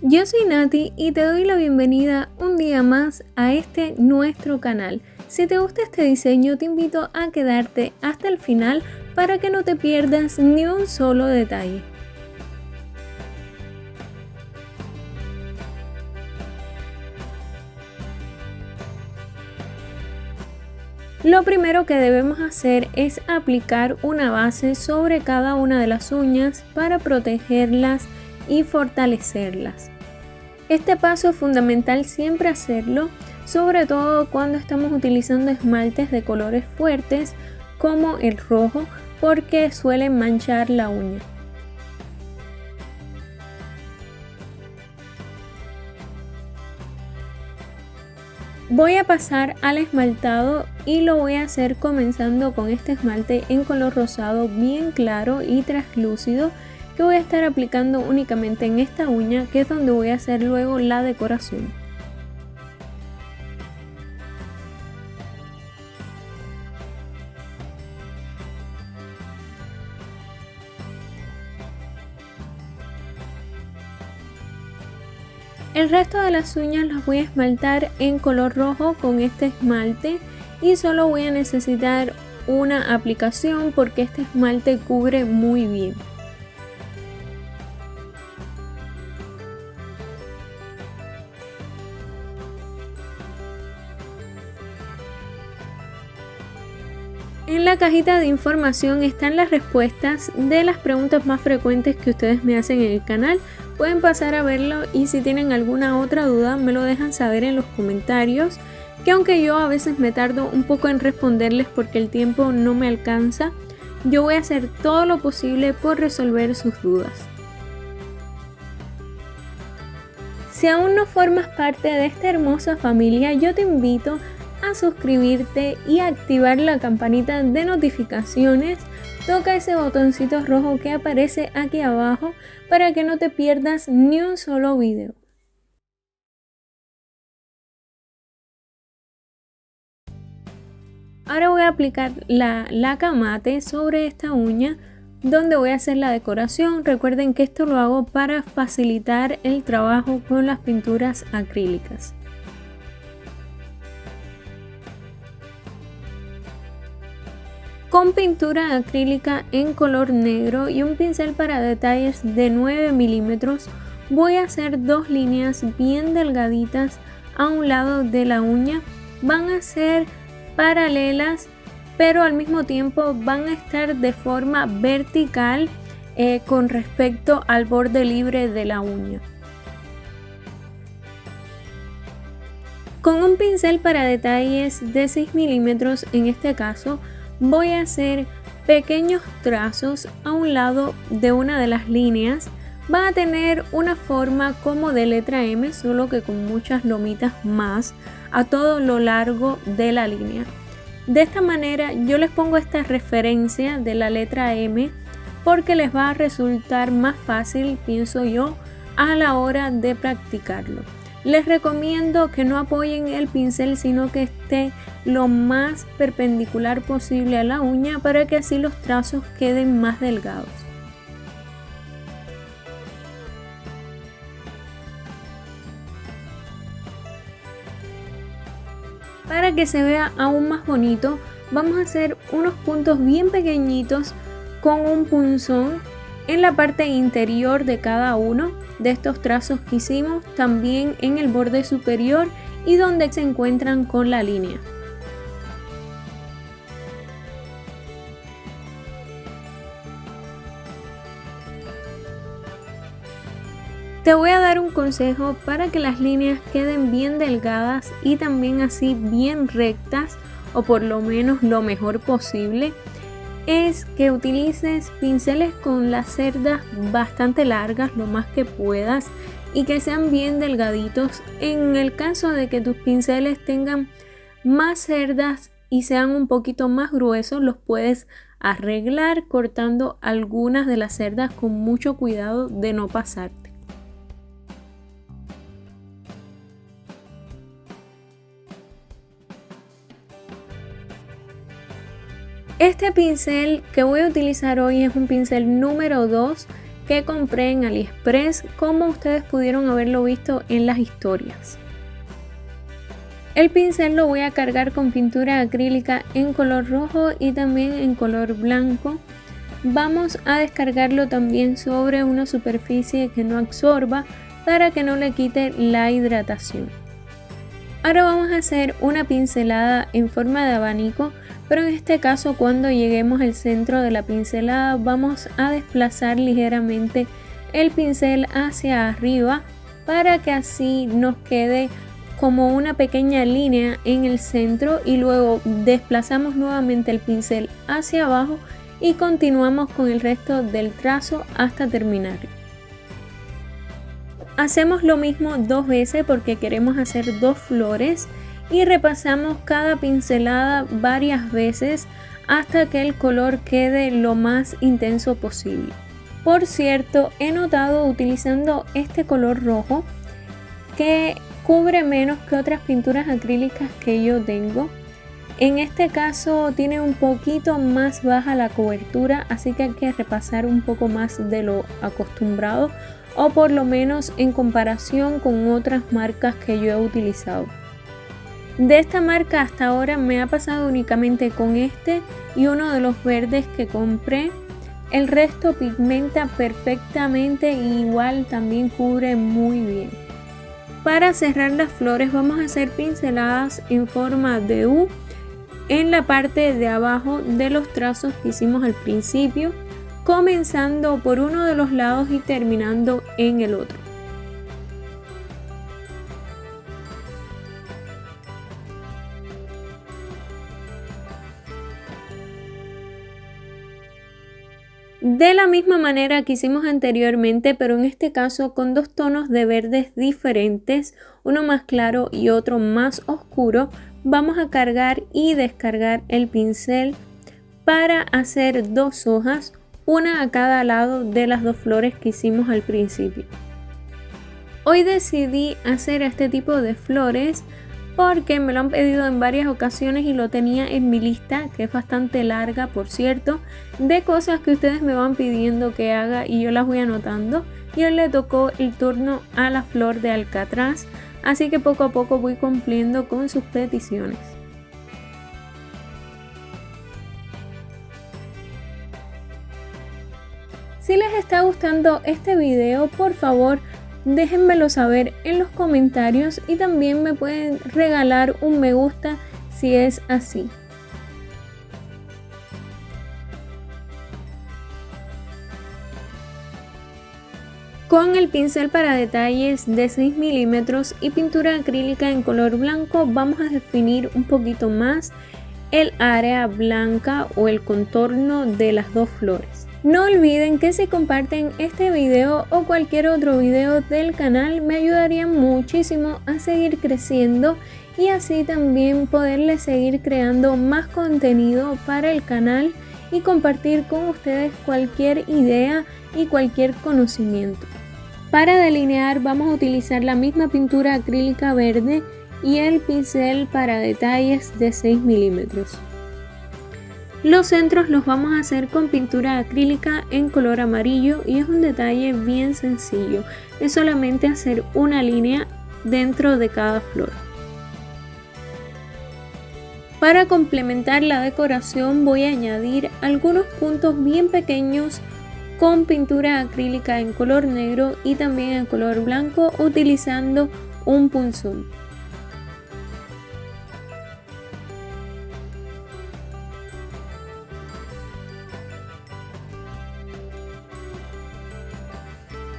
Yo soy Nati y te doy la bienvenida un día más a este nuestro canal. Si te gusta este diseño, te invito a quedarte hasta el final para que no te pierdas ni un solo detalle. Lo primero que debemos hacer es aplicar una base sobre cada una de las uñas para protegerlas y fortalecerlas. Este paso es fundamental siempre hacerlo, sobre todo cuando estamos utilizando esmaltes de colores fuertes como el rojo, porque suelen manchar la uña. Voy a pasar al esmaltado y lo voy a hacer comenzando con este esmalte en color rosado bien claro y translúcido que voy a estar aplicando únicamente en esta uña, que es donde voy a hacer luego la decoración. El resto de las uñas las voy a esmaltar en color rojo con este esmalte y solo voy a necesitar una aplicación porque este esmalte cubre muy bien. En la cajita de información están las respuestas de las preguntas más frecuentes que ustedes me hacen en el canal. Pueden pasar a verlo y si tienen alguna otra duda me lo dejan saber en los comentarios, que aunque yo a veces me tardo un poco en responderles porque el tiempo no me alcanza, yo voy a hacer todo lo posible por resolver sus dudas. Si aún no formas parte de esta hermosa familia, yo te invito a suscribirte y activar la campanita de notificaciones. Toca ese botoncito rojo que aparece aquí abajo para que no te pierdas ni un solo video. Ahora voy a aplicar la laca mate sobre esta uña donde voy a hacer la decoración. Recuerden que esto lo hago para facilitar el trabajo con las pinturas acrílicas. Con pintura acrílica en color negro y un pincel para detalles de 9 milímetros voy a hacer dos líneas bien delgaditas a un lado de la uña. Van a ser paralelas, pero al mismo tiempo van a estar de forma vertical con respecto al borde libre de la uña. Con un pincel para detalles de 6 milímetros en este caso, voy a hacer pequeños trazos a un lado de una de las líneas. Va a tener una forma como de letra M, solo que con muchas lomitas más a todo lo largo de la línea. De esta manera yo les pongo esta referencia de la letra M porque les va a resultar más fácil, pienso yo, a la hora de practicarlo. Les recomiendo que no apoyen el pincel, sino que esté lo más perpendicular posible a la uña para que así los trazos queden más delgados. Para que se vea aún más bonito, vamos a hacer unos puntos bien pequeñitos con un punzón en la parte interior de cada uno de estos trazos que hicimos, también en el borde superior y donde se encuentran con la línea. Te voy a dar un consejo para que las líneas queden bien delgadas y también así bien rectas, o por lo menos lo mejor posible, es que utilices pinceles con las cerdas bastante largas, lo más que puedas, y que sean bien delgaditos. En el caso de que tus pinceles tengan más cerdas y sean un poquito más gruesos, los puedes arreglar cortando algunas de las cerdas con mucho cuidado de no pasarte. Este pincel que voy a utilizar hoy es un pincel número 2 que compré en AliExpress, como ustedes pudieron haberlo visto en las historias. El pincel lo voy a cargar con pintura acrílica en color rojo y también en color blanco. Vamos a descargarlo también sobre una superficie que no absorba para que no le quite la hidratación. Ahora vamos a hacer una pincelada en forma de abanico, pero en este caso cuando lleguemos al centro de la pincelada vamos a desplazar ligeramente el pincel hacia arriba para que así nos quede como una pequeña línea en el centro, y luego desplazamos nuevamente el pincel hacia abajo y continuamos con el resto del trazo hasta terminar. Hacemos lo mismo dos veces porque queremos hacer dos flores y repasamos cada pincelada varias veces hasta que el color quede lo más intenso posible. Por cierto, he notado utilizando este color rojo que cubre menos que otras pinturas acrílicas que yo tengo. En este caso tiene un poquito más baja la cobertura, así que hay que repasar un poco más de lo acostumbrado, o por lo menos en comparación con otras marcas que yo he utilizado. De esta marca hasta ahora me ha pasado únicamente con este y uno de los verdes que compré. El resto pigmenta perfectamente y igual también cubre muy bien. Para cerrar las flores vamos a hacer pinceladas en forma de U en la parte de abajo de los trazos que hicimos al principio, comenzando por uno de los lados y terminando en el otro. De la misma manera que hicimos anteriormente, pero en este caso con dos tonos de verdes diferentes, uno más claro y otro más oscuro, vamos a cargar y descargar el pincel para hacer dos hojas, una a cada lado de las dos flores que hicimos al principio. Hoy decidí hacer este tipo de flores porque me lo han pedido en varias ocasiones y lo tenía en mi lista, que es bastante larga por cierto, de cosas que ustedes me van pidiendo que haga y yo las voy anotando. Y hoy le tocó el turno a la flor de alcatraz, así que poco a poco voy cumpliendo con sus peticiones. Si les está gustando este video, por favor déjenmelo saber en los comentarios y también me pueden regalar un me gusta si es así. Con el pincel para detalles de 6 milímetros y pintura acrílica en color blanco vamos a definir un poquito más el área blanca o el contorno de las dos flores. No olviden que si comparten este video o cualquier otro video del canal me ayudarían muchísimo a seguir creciendo y así también poderles seguir creando más contenido para el canal y compartir con ustedes cualquier idea y cualquier conocimiento. Para delinear vamos a utilizar la misma pintura acrílica verde y el pincel para detalles de 6 milímetros. Los centros los vamos a hacer con pintura acrílica en color amarillo y es un detalle bien sencillo, es solamente hacer una línea dentro de cada flor. Para complementar la decoración voy a añadir algunos puntos bien pequeños con pintura acrílica en color negro y también en color blanco utilizando un punzón.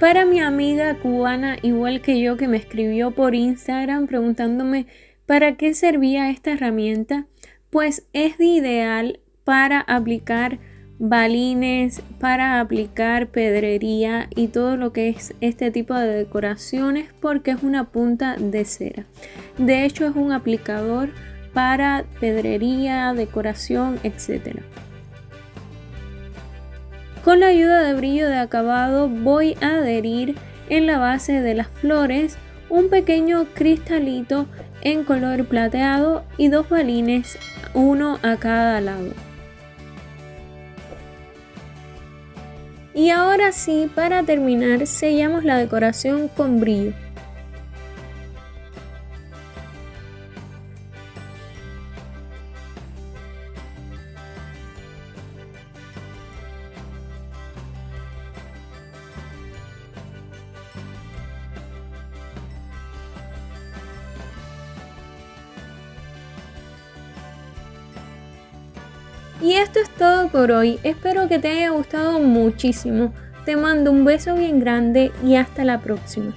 Para mi amiga cubana, igual que yo, que me escribió por Instagram preguntándome para qué servía esta herramienta, pues es ideal para aplicar balines, para aplicar pedrería y todo lo que es este tipo de decoraciones porque es una punta de cera. De hecho es un aplicador para pedrería, decoración, etc. Con la ayuda de brillo de acabado voy a adherir en la base de las flores un pequeño cristalito en color plateado y dos balines, uno a cada lado. Y ahora sí, para terminar, sellamos la decoración con brillo. Y esto es todo por hoy, espero que te haya gustado muchísimo. Te mando un beso bien grande y hasta la próxima.